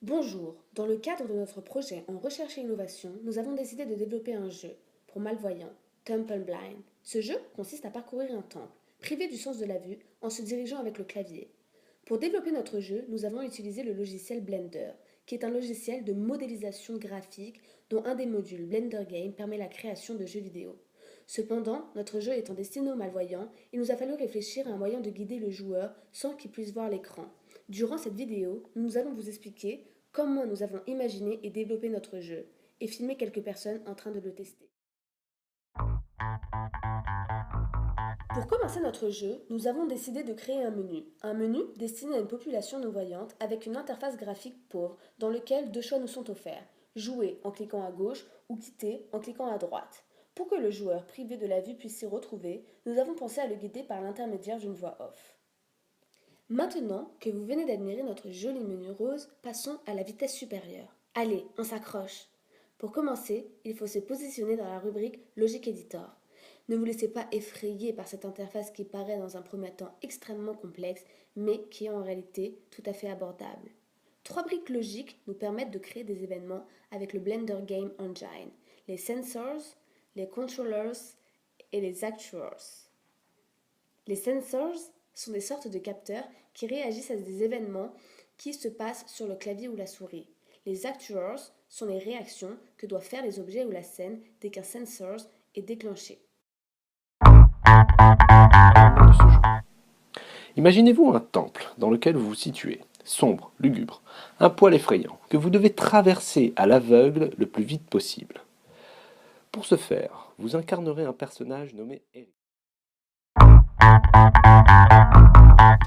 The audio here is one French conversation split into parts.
Bonjour, dans le cadre de notre projet en recherche et innovation, nous avons décidé de développer un jeu pour malvoyants, Temple Blind. Ce jeu consiste à parcourir un temple, privé du sens de la vue, en se dirigeant avec le clavier. Pour développer notre jeu, nous avons utilisé le logiciel Blender, qui est un logiciel de modélisation graphique dont un des modules Blender Game permet la création de jeux vidéo. Cependant, notre jeu étant destiné aux malvoyants, il nous a fallu réfléchir à un moyen de guider le joueur sans qu'il puisse voir l'écran. Durant cette vidéo, nous allons vous expliquer comment nous avons imaginé et développé notre jeu, et filmer quelques personnes en train de le tester. Pour commencer notre jeu, nous avons décidé de créer un menu destiné à une population non-voyante avec une interface graphique pauvre dans lequel deux choix nous sont offerts, jouer en cliquant à gauche ou quitter en cliquant à droite. Pour que le joueur privé de la vue puisse s'y retrouver, nous avons pensé à le guider par l'intermédiaire d'une voix off. Maintenant que vous venez d'admirer notre joli menu rose, passons à la vitesse supérieure. Allez, on s'accroche. Pour commencer, il faut se positionner dans la rubrique Logic Editor. Ne vous laissez pas effrayer par cette interface qui paraît dans un premier temps extrêmement complexe, mais qui est en réalité tout à fait abordable. Trois briques logiques nous permettent de créer des événements avec le Blender Game Engine, les sensors, les controllers et les actuators. Les sensors sont des sortes de capteurs qui réagissent à des événements qui se passent sur le clavier ou la souris. Les actuators sont les réactions que doivent faire les objets ou la scène dès qu'un sensor est déclenché. Imaginez-vous un temple dans lequel vous vous situez, sombre, lugubre, un poil effrayant, que vous devez traverser à l'aveugle le plus vite possible. Pour ce faire, vous incarnerez un personnage nommé Eric.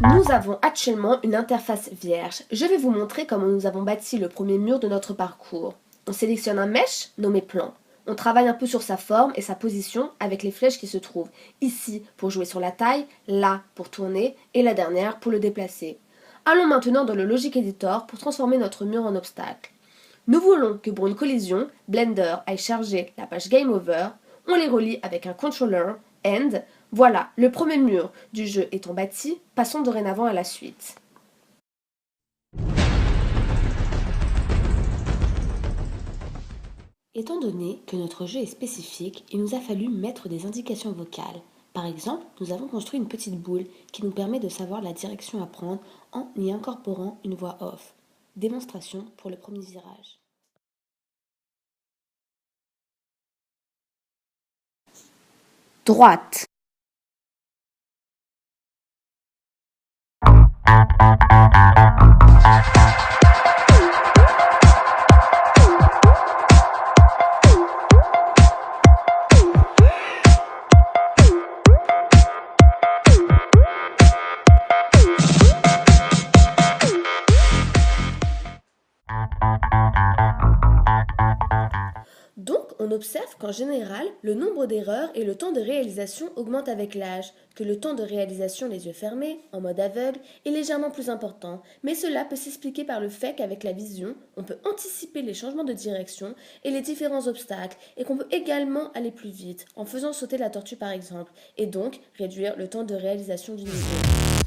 Nous avons actuellement une interface vierge. Je vais vous montrer comment nous avons bâti le premier mur de notre parcours. On sélectionne un mesh nommé plan. On travaille un peu sur sa forme et sa position avec les flèches qui se trouvent ici pour jouer sur la taille, là pour tourner et la dernière pour le déplacer. Allons maintenant dans le Logic Editor pour transformer notre mur en obstacle. Nous voulons que pour une collision, Blender aille charger la page Game Over. On les relie avec un controller End. Voilà, le premier mur du jeu étant bâti, passons dorénavant à la suite. Étant donné que notre jeu est spécifique, il nous a fallu mettre des indications vocales. Par exemple, nous avons construit une petite boule qui nous permet de savoir la direction à prendre en y incorporant une voix off. Démonstration pour le premier virage. Droite. Donc, on observe qu'en général, le nombre d'erreurs et le temps de réalisation augmentent avec l'âge, que le temps de réalisation les yeux fermés, en mode aveugle, est légèrement plus important, mais cela peut s'expliquer par le fait qu'avec la vision, on peut anticiper les changements de direction et les différents obstacles, et qu'on peut également aller plus vite, en faisant sauter la tortue par exemple, et donc réduire le temps de réalisation du niveau.